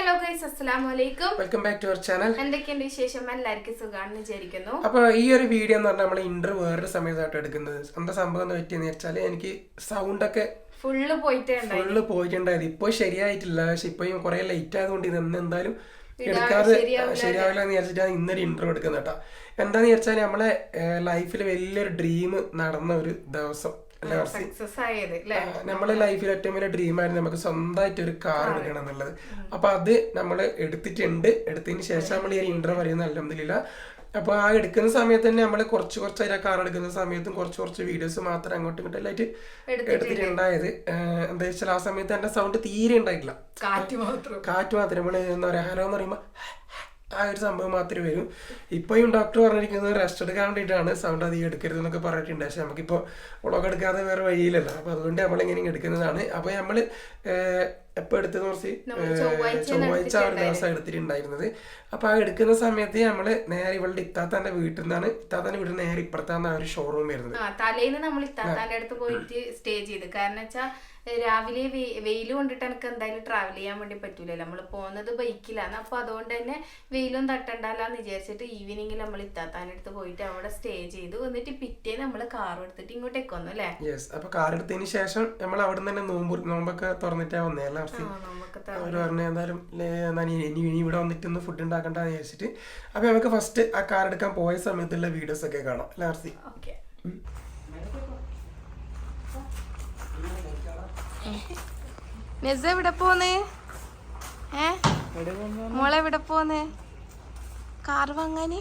Hello guys, അസ്സലാമു അലൈക്കും. Welcome back to our channel. എന്തൊക്കെയുണ്ട് വിശേഷം? എല്ലാവർക്കും സുഖാണെന്ന് വിചാരിക്കുന്നു. അപ്പോൾ ഈ ഒരു വീഡിയോ എന്ന് പറഞ്ഞാൽ നമ്മൾ ഇന്റർവ്യൂ വേറൊരു സമയത്തായിട്ട് എടുക്കുന്നത്. എന്താ സംഭവം എന്ന് പറ്റിയെന്ന് വെച്ചാൽ എനിക്ക് സൗണ്ടൊക്കെ ഫുള്ള് പോയിട്ടുണ്ടായത്. ഇപ്പോൾ ശരിയായിട്ടില്ല. പക്ഷെ ഇപ്പം കുറെ ലേറ്റ് ആയതുകൊണ്ട് ഇന്ന് എന്തായാലും എടുക്കാതെ ശരിയാവില്ല എന്ന് വിചാരിച്ചിട്ടാണ് ഇന്നൊരു ഇന്റർവ്യൂ എടുക്കുന്നത് കേട്ടോ. എന്താന്ന് വിചാരിച്ചാൽ നമ്മളെ ലൈഫിൽ വലിയൊരു ഡ്രീം നടന്ന ഒരു ദിവസം, നമ്മളെ ലൈഫിൽ ഏറ്റവും വലിയ ഡ്രീം ആയിരുന്നു നമുക്ക് സ്വന്തമായിട്ട് ഒരു കാർ എടുക്കണം എന്നുള്ളത്. അപ്പൊ അത് നമ്മൾ എടുത്തതിന് ശേഷം നമ്മൾ ഈ ഇന്റർവ്യൂ പറയുന്നത് അൽഹംദുലില്ലാ. അപ്പൊ ആ എടുക്കുന്ന സമയത്ത് തന്നെ നമ്മൾ കുറച്ചായിട്ട് ആ കാർ എടുക്കുന്ന സമയത്തും കുറച്ച് വീഡിയോസ് മാത്രം അങ്ങോട്ടും ഇങ്ങോട്ടെല്ലായിട്ട് എടുത്തിട്ടുണ്ടായത്. എന്താ വെച്ചാൽ ആ സമയത്ത് എന്റെ സൗണ്ട് തീരെ ഉണ്ടായിട്ടില്ല, കാറ്റ് മാത്രം. നമ്മള് എന്താ പറയാ, ഹലോ എന്ന് പറയുമ്പോ ആ ഒരു സംഭവം മാത്രമേ വരും. ഇപ്പോഴും ഡോക്ടർ പറഞ്ഞിരിക്കുന്നത് റെസ്റ്റ് എടുക്കാൻ വേണ്ടിയിട്ടാണ്, സൗണ്ട് അധികം എടുക്കരുത് എന്നൊക്കെ പറഞ്ഞിട്ടുണ്ട്. പക്ഷെ നമുക്കിപ്പോൾ വ്ളോഗ് എടുക്കാതെ വേറെ വഴിയില്ലല്ലോ. അപ്പൊ അതുകൊണ്ട് നമ്മളിങ്ങനെ എടുക്കുന്നതാണ്. അപ്പൊ നമ്മള് എപ്പോൾ എടുത്തത് കുറച്ച് ചൊവ്വാഴ്ച ആ ഒരു ദിവസം എടുത്തിട്ടുണ്ടായിരുന്നത്. അപ്പൊ ആ എടുക്കുന്ന സമയത്ത് നമ്മള് നേരെ ഇവളുടെ ഇത്താത്താന്റെ വീട്ടിൽ നിന്നാണ്, ഇത്താത്താന്റെ വീട്ടിൽ നേരെ ഇപ്പുറത്താണ് ആ ഒരു ഷോറൂം വരുന്നത്. തലേന്ന് നമ്മൾ ഇത്താത്താന്റെ അടുത്ത് പോയിട്ട് സ്റ്റേ ചെയ്ത്. കാരണം വെച്ചാൽ രാവിലെ വെയിൽ കൊണ്ടിട്ട് എനിക്ക് എന്തായാലും ട്രാവൽ ചെയ്യാൻ വേണ്ടി പറ്റൂലല്ലോ, നമ്മൾ പോകുന്നത് ബൈക്കിലാണ്. അപ്പൊ അതുകൊണ്ട് തന്നെ വെയിലും തട്ടണ്ടല്ലാന്ന് വിചാരിച്ചിട്ട് ഈവനിങ്ങിൽ നമ്മൾ ഇത്താത്താൻ്റെ അടുത്ത് പോയിട്ട് അവിടെ സ്റ്റേ ചെയ്തു. എന്നിട്ട് പിറ്റേ നമ്മൾ കാർ എടുത്തിട്ട് ഇങ്ങോട്ടേക്ക് വന്നു അല്ലേ? യെസ്. അപ്പൊ കാർ എടുത്തതിന് ശേഷം നമ്മൾ അവിടെ നിന്ന് തന്നെ നോമ്പൊക്കെ തുറന്നിട്ടാ വന്നേ. അവര് പറഞ്ഞ എന്തായാലും ഇനി ഇവിടെ വന്നിട്ട് ഫുഡ് ഉണ്ടാക്കണ്ടെന്ന് വിചാരിച്ചിട്ട്. അപ്പൊ നമുക്ക് ഫസ്റ്റ് ആ കാർ എടുക്കാൻ പോയ സമയത്തുള്ള വീഡിയോസ് ഒക്കെ കാണാം. ലാർസി എവിടെ പോന്ന്? മോളെ എവിടെ പോന്ന്? കാർ വാങ്ങാന്?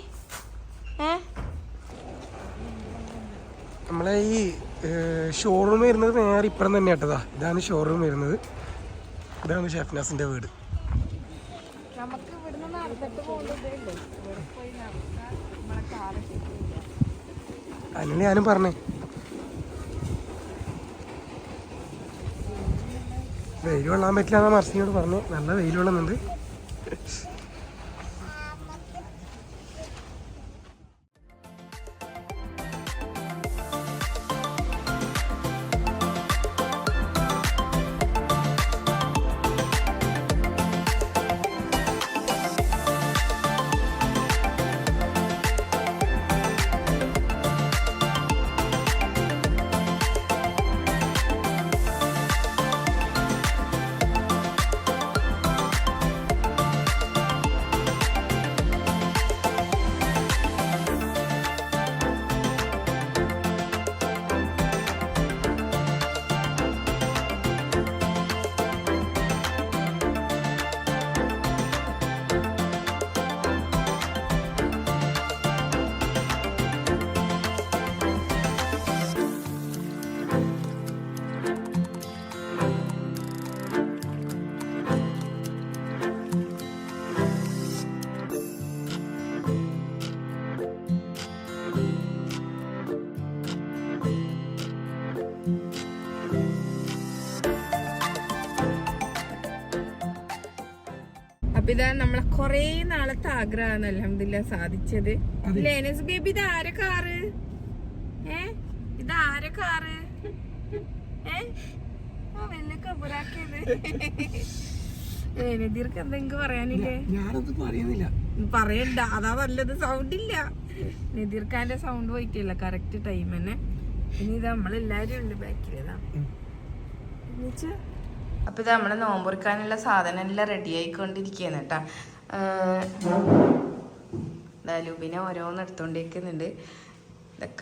നമ്മളെ ഈ ഷോറൂം വരുന്നത് നേരെ ഇപ്പുറം തന്നെ കേട്ടതാ. ഇതാണ് ഷോറൂം വരുന്നത്. ഇതാണ് ഷെഫ്നാസിന്റെ വീട്. അതിനാണ് ഞാനും പറഞ്ഞേ, വെയിൽ കൊള്ളാൻ പറ്റില്ല എന്നാ മർസിനോട് പറഞ്ഞു. നല്ല വെയിൽ കൊള്ളുന്നുണ്ട്. അപ്പൊ ഇതാ നമ്മളെ കൊറേ നാളത്തെ ആഗ്രഹമാണ് അൽഹംദുലില്ലാ സാധിച്ചത്. ലേനസ് ബേബി, ഇത് ആരെ കാറ്? ഇത് ആരെ കാറ്? വലിയ കബറാക്കിയത്. നദീർക്ക് എന്തെങ്കിലും പറയാനില്ലേ? പറയണ്ട, അതാ നല്ലത്. സൗണ്ട് ഇല്ല. നദീർക്കാന്റെ സൗണ്ട് പോയിട്ടില്ല കറക്റ്റ് ടൈം തന്നെ. ഇനി ഇത് നമ്മളെല്ലാരും ഉണ്ട് ബാക്കിലേതാ. അപ്പൊ ഇത് നമ്മള് നോമ്പൊറിക്കാനുള്ള സാധനം എല്ലാം റെഡി ആയിക്കൊണ്ടിരിക്കുകയാണ് കേട്ടാ. ലൂബിനെ ഓരോന്ന് എടുത്തോണ്ടിരിക്കുന്നുണ്ട്.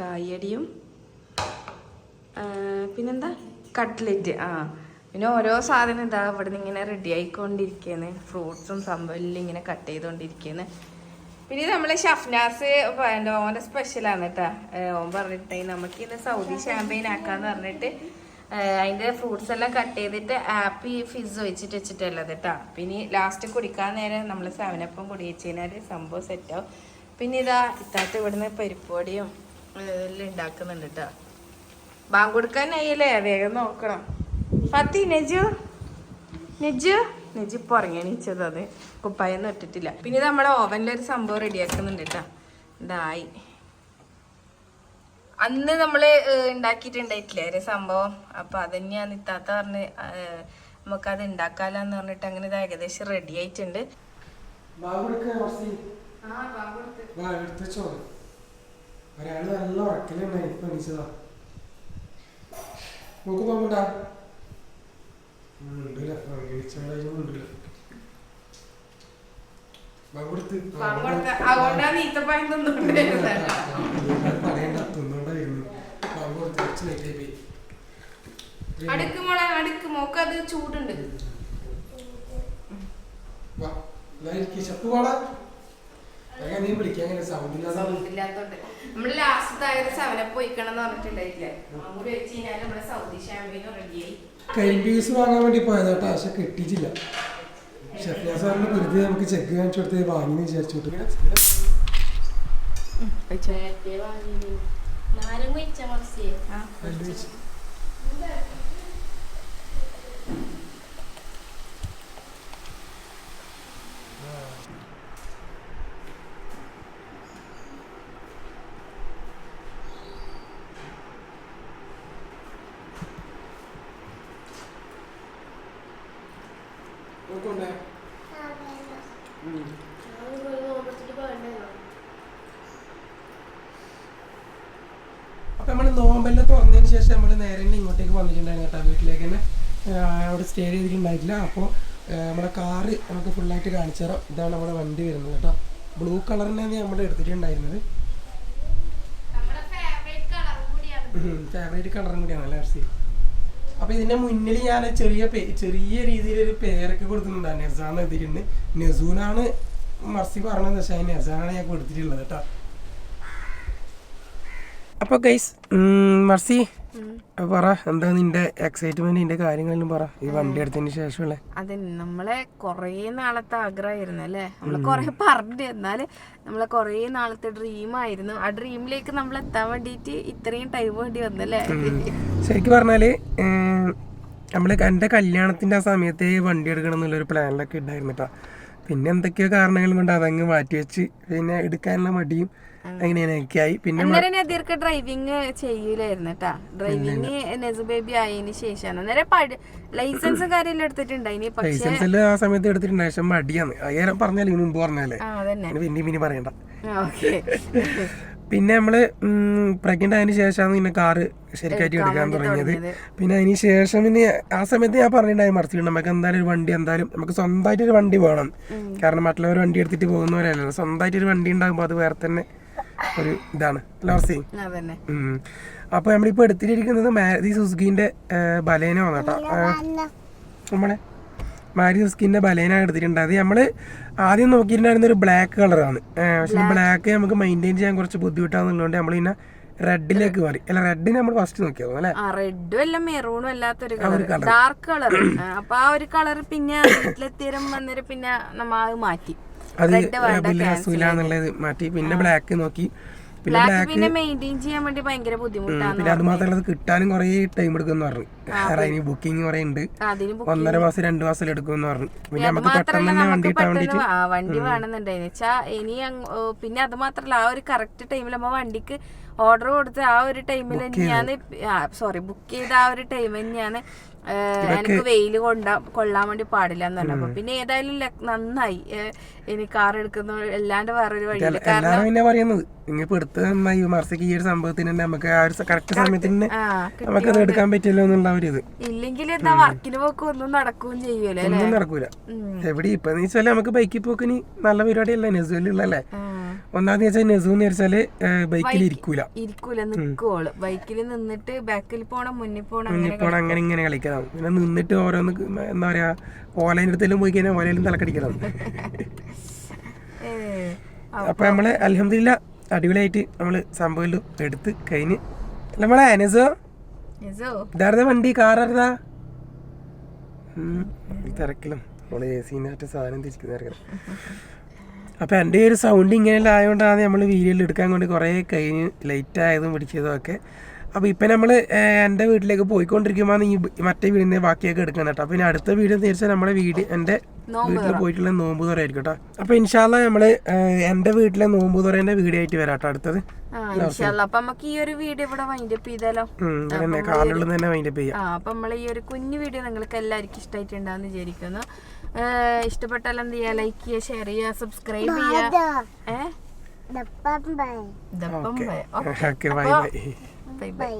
കായടിയും പിന്നെന്താ കട്ട്ലറ്റ്. പിന്നെ ഓരോ സാധനം ഇതാ ഇവിടെ നിന്ന് ഇങ്ങനെ റെഡി ആയിക്കൊണ്ടിരിക്കുകയാണ്. ഫ്രൂട്ട്സും സംഭവം ഇങ്ങനെ കട്ട് ചെയ്തോണ്ടിരിക്കുകയാണ്. പിന്നെ ഇത് നമ്മളെ ഷഫ്നാസ് ഓന്റെ സ്പെഷ്യലാണ് കേട്ടാ. ഓൻ പറഞ്ഞിട്ടേ നമുക്ക് ഇന്ന് സൗദി ഷാമ്പയിൻ ആക്കാന്ന് പറഞ്ഞിട്ട് അതിന്റെ ഫ്രൂട്ട്സ് എല്ലാം കട്ട് ചെയ്തിട്ട് ആപ്പി ഫിസ് വെച്ചിട്ടുള്ളത് കേട്ടോ. പിന്നെ ലാസ്റ്റ് കുടിക്കാൻ നേരം നമ്മൾ സെവനപ്പം കുടി വെച്ച് കഴിഞ്ഞാൽ സംഭവം സെറ്റാവും. പിന്നെ ഇതാ ഇത്താത്ത ഇവിടുന്ന് പരിപ്പൊടിയും എല്ലാം ഉണ്ടാക്കുന്നുണ്ട് കേട്ടോ. ബാങ്ക് കൊടുക്കാനായില്ലേ, വേഗം നോക്കണം. പത്തി നെജു ഇപ്പൊ ഉറങ്ങിയണിച്ചത്, അത് കുപ്പായൊന്നും ഇട്ടിട്ടില്ല. പിന്നെ ഇത് നമ്മളെ ഓവനിലൊരു സംഭവം റെഡിയാക്കുന്നുണ്ട് കേട്ടോ. ഇതായി അന്ന് നമ്മള് ഉണ്ടാക്കിയിട്ടുണ്ടായിട്ടില്ലേ ഒരു സംഭവം. അപ്പൊ അതന്നെയാണ് ഇത്താത്ത പറഞ്ഞ് നമുക്കത് ഉണ്ടാക്കാലെന്ന് പറഞ്ഞിട്ട് അങ്ങനെ ഇത് ഏകദേശം റെഡി ആയിട്ടുണ്ട്. ഒരാള് നല്ല ഉറക്കലുണ്ടായി ഇപ്പൊ എണീച്ചതാ. നോക്ക് നോക്കണ്ടാ അടുക്കുമോക്കത് ചൂടുണ്ട്. നീ വിളിക്കാൻ സൗണ്ട് ഇല്ലാത്തോണ്ട് നമ്മള് ലാസ്റ്റ് ആയത് 7 പോയിക്കണം എന്ന് പറഞ്ഞിട്ടുണ്ടായില്ലേ. അങ്ങോട്ട് വെച്ച് കഴിഞ്ഞാൽ നമ്മുടെ സൗദി ഷാമ്പയിനും റെഡിയായി. കരിമ്പീസ് വാങ്ങാൻ വേണ്ടി പോയതാട്ടോ, പക്ഷെ കിട്ടിയിട്ടില്ല. ഷെഫ്നാ സാറിന് വെറുതെ നമുക്ക് ചെക്ക് കാണിച്ചു കൊടുത്ത് വാങ്ങി വിചാരിച്ചോട്ട്. അപ്പൊ നമ്മള് നോമ്പെല്ലാം തുറന്നതിന് ശേഷം നമ്മള് നേരെ ഇങ്ങോട്ടേക്ക് വന്നിട്ടുണ്ടായിരുന്നു കേട്ടോ, വീട്ടിലേക്ക് തന്നെ. അവിടെ സ്റ്റേ ചെയ്തിട്ടുണ്ടായിട്ടില്ല. അപ്പോൾ നമ്മുടെ കാറ് നമുക്ക് ഫുള്ളായിട്ട് കാണിച്ചു തരാം. ഇതാണ് നമ്മുടെ വണ്ടി വരുന്നത് കേട്ടോ. ബ്ലൂ കളറിനാണ് നമ്മൾ എടുത്തിട്ടുണ്ടായിരുന്നത്. ഫേവറേറ്റ് കളറും കൂടിയാണ് അല്ലേ ഹർഷി? അപ്പൊ ഇതിന്റെ മുന്നിൽ ഞാൻ ചെറിയ രീതിയിലൊരു പേരൊക്കെ കൊടുക്കുന്നുണ്ട്. നെസാന്ന് എഴുതിയിട്ടുണ്ട്. നെസൂനാണ് മർസി പറഞ്ഞത്, പക്ഷേ നെസാനാണ് ഞാൻ കൊടുത്തിട്ടുള്ളത് കേട്ടോ. അപ്പൊ ഗൈസ്, മർസി പറ, എന്താ നിന്റെ എക്സൈറ്റ്മെന്റ്, നിന്റെ കാര്യങ്ങളെല്ലാം പറ ഈ വണ്ടി എടുത്തതിന് ശേഷമുള്ള. അതെ, നമ്മളെ കൊറേ നാളത്തെ ആഗ്രഹമായിരുന്നു അല്ലേ. നമ്മള് കൊറേ പറഞ്ഞു, എന്നാല് നമ്മളെ കൊറേ നാളത്തെ ഡ്രീമായിരുന്നു. ആ ഡ്രീമിലേക്ക് നമ്മൾ എത്താൻ വേണ്ടിട്ട് ഇത്രയും ടൈം വേണ്ടി വന്നല്ലേ. ശരിക്കും പറഞ്ഞാല് നമ്മള് എന്റെ കല്യാണത്തിന്റെ ആ സമയത്ത് വണ്ടി എടുക്കണം എന്നുള്ളൊരു പ്ലാനിലൊക്കെ ഉണ്ടായിരുന്നു കേട്ടോ. പിന്നെ എന്തൊക്കെയോ കാരണങ്ങൾ കൊണ്ട് അതങ്ങ് മാറ്റിവെച്ച് പിന്നെ എടുക്കാനുള്ള മടിയും അങ്ങനെയൊക്കെ ആയി. പിന്നെ ഡ്രൈവിംഗ് ചെയ്യൂലായിരുന്നു കേട്ടാ. ഡ്രൈവിംഗ് നെസു ബേബി ആയതിനു ശേഷമാണ് അന്നേരം ലൈസൻസും കാര്യമെല്ലാം എടുത്തിട്ടുണ്ടായിനി. ലൈസൻസ് ആ സമയത്ത് എടുത്തിട്ടുണ്ട്, പക്ഷെ മടിയാണ്. അയ്യാരം പറഞ്ഞാലേ മുമ്പ് പറഞ്ഞാലേ പിന്നെ പറയണ്ട. പിന്നെ നമ്മള് പ്രഗ്നന്റ് ആയതിനു ശേഷമാണ് പിന്നെ കാറ് ശരിക്കായിട്ട് എടുക്കാൻ തുടങ്ങിയത്. പിന്നെ അതിന് ശേഷം പിന്നെ ആ സമയത്ത് ഞാൻ പറഞ്ഞിട്ടുണ്ടായി മറിച്ചിട്ടുണ്ട്, നമുക്ക് എന്തായാലും ഒരു വണ്ടി, എന്തായാലും നമുക്ക് സ്വന്തമായിട്ടൊരു വണ്ടി വേണം. കാരണം മറ്റുള്ളവർ വണ്ടി എടുത്തിട്ട് പോകുന്നവരല്ലോ, സ്വന്തമായിട്ടൊരു വണ്ടി ഉണ്ടാകുമ്പോൾ അത് വേറെ തന്നെ ഒരു ഇതാണ് ലർസി. അപ്പൊ നമ്മളിപ്പോ എടുത്തിട്ടിരിക്കുന്നത് മാരുതി സുസുക്കിന്റെ ബലേന ആണ് കേട്ടോ. നമ്മളെ മാരുതി സുസുക്കിന്റെ ബലേന എടുത്തിട്ടുണ്ട്. അത് നമ്മള് ആദ്യം നോക്കിയിട്ടുണ്ടായിരുന്ന ഒരു ബ്ലാക്ക് കളറാണ്. പക്ഷെ ബ്ലാക്ക് നമുക്ക് മെയിൻറ്റെയിൻ ചെയ്യാൻ കുറച്ച് ബുദ്ധിമുട്ടാന്നുള്ളതുകൊണ്ട് നമ്മൾ പിന്നെ റെഡിലേക്ക് മാറി. അല്ല, റെഡിന് നമ്മൾ ഫസ്റ്റ് നോക്കിയത് അല്ലെ. റെഡും അല്ല മെറൂണും അല്ലാത്തൊരു ഡാർക്ക് കളർ. അപ്പൊ ആ ഒരു കളർ പിന്നെ വീട്ടിലെത്തിയാലും വന്നിട്ട് പിന്നെ നമ്മ അത് മാറ്റി, അത് വലിയ രസമില്ലാന്നുള്ളത് മാറ്റി. പിന്നെ ബ്ലാക്ക് നോക്കി. പിന്നെ ബ്ലാക്ക് മെയിൻറ്റെയിൻ ചെയ്യാൻ വേണ്ടി ഭയങ്കര ബുദ്ധിമുട്ടാണ്. പിന്നെ അത് മാത്രമല്ല, അത് കിട്ടാനും കുറെ ടൈം എടുക്കുമെന്ന് പറഞ്ഞു. അതിന് ബുക്കിംഗ് കുറെ ഉണ്ട്, 1.5 മാസം 2 മാസം എടുക്കുമെന്ന് പറഞ്ഞു. പിന്നെ നമുക്ക് പെട്ടെന്ന് തന്നെ വണ്ടി കിട്ടാൻ വേണ്ടിട്ട് വണ്ടി വേണമെന്നുണ്ടായിരുന്നു വെച്ചാ ഇനി. പിന്നെ അത് മാത്രല്ല, ആ ഒരു കറക്റ്റ് ടൈമിൽ നമ്മ വണ്ടിക്ക് ഓർഡർ കൊടുത്ത് ആ ഒരു ടൈമിൽ തന്നെയാണ് ബുക്ക് ചെയ്ത ആ ഒരു ടൈം തന്നെയാണ് എനിക്ക് വെയില് കൊള്ളാൻ വേണ്ടി പാടില്ല എന്ന് പറഞ്ഞു. അപ്പൊ പിന്നെ ഏതായാലും നന്നായി ഇനി കാർ എടുക്കുന്ന അല്ലാണ്ട് വേറൊരു വഴിയില്ല. കാരണം പറയുന്നത് ഇനിയിപ്പോ എടുത്ത് നന്നായി മർസിക്ക് ഈ ഒരു സംഭവത്തിന് തന്നെ നമുക്ക് ആ ഒരു കറക്റ്റ് സമയത്തിന് നമുക്കത് എടുക്കാൻ പറ്റില്ല എന്നുള്ള ഒരു ഇത്. ഇല്ലെങ്കിൽ എന്താ വർക്കിന് പോക്ക് ഒന്നും നടക്കുകയും ചെയ്യൂല, ഒന്നും നടക്കൂല. എവിടെ ഇപ്പൊ വെച്ചാല് നമുക്ക് ബൈക്കിൽ പോക്കിന് നല്ല പരിപാടിയല്ല നെസുവിലുള്ളല്ലേ. ഒന്നാമത് വെച്ചാൽ നെസുന്ന് വെച്ചാല് ബൈക്കിൽ ഇരിക്കൂല, നിക്കോള് ബൈക്കിൽ നിന്നിട്ട് ബാക്കിൽ പോണം, മുന്നിൽ പോണം, അങ്ങനെ ഇങ്ങനെ കളിക്കണം. പിന്നെ നിന്നിട്ട് ഓരോന്ന് എന്താ പറയാ, ഓലയുടെ അടുത്തെല്ലാം പോയി കഴിഞ്ഞാൽ ഓലയിലും തലക്കടിക്കണം. അപ്പൊ നമ്മള് അൽഹംദുലില്ലാ അടിപൊളിയായിട്ട് നമ്മള് സംഭവം എടുത്ത് കഴിഞ്ഞ്. നമ്മളെ നെസോ ഇതാരുടെ വണ്ടി, കാറായിരുന്നാ തിരക്കിലും നമ്മള് AC-നായിട്ട് സാധനം തിരിക്കുന്ന. അപ്പം എൻ്റെ ഒരു സൗണ്ട് ഇങ്ങനെയെല്ലാം ആയതുകൊണ്ടാണ് നമ്മൾ വീഡിയോയിൽ എടുക്കാൻ കൊണ്ട് കുറേ കഴിഞ്ഞ് ലേറ്റ് ആയതും പിടിച്ചതും ഒക്കെ. അപ്പോൾ ഇപ്പം നമ്മൾ എൻ്റെ വീട്ടിലേക്ക് പോയിക്കൊണ്ടിരിക്കുമ്പോൾ ഈ മറ്റേ വീടിൻ്റെ ബാക്കിയൊക്കെ എടുക്കണം കേട്ടോ. പിന്നെ അടുത്ത വീഡിയോ തീർച്ചയായും നമ്മുടെ എൻ്റെ വീട്ടിൽ പോയിട്ടുള്ള നോമ്പ് തുറ ആയിരിക്കും കേട്ടോ. അപ്പോൾ ഇൻഷാല്ലാ നമ്മൾ എൻ്റെ വീട്ടിലെ നോമ്പ് തുറേൻ്റെ വീഡിയോ ആയിട്ട് വരാം കേട്ടോ അടുത്തത്. അപ്പൊ നമുക്ക് ഈ ഒരു വീഡിയോ ഇവിടെ വൈൻഡപ്പ് ചെയ്താലോ? കാലുള്ളിൽ തന്നെ വൈൻഡപ്പ് ചെയ്യാം. അപ്പൊ നമ്മൾ ഈ ഒരു കുഞ്ഞു വീഡിയോ നിങ്ങൾക്ക് എല്ലാവർക്കും ഇഷ്ടമായിട്ടുണ്ടാന്ന് വിചാരിക്കുന്നു. ഇഷ്ടപ്പെട്ടാൽ എന്ത് ചെയ്യാ, ലൈക്ക് ചെയ്യുക, ഷെയർ ചെയ്യുക, സബ്സ്ക്രൈബ് ചെയ്യുക. Okay bye bye.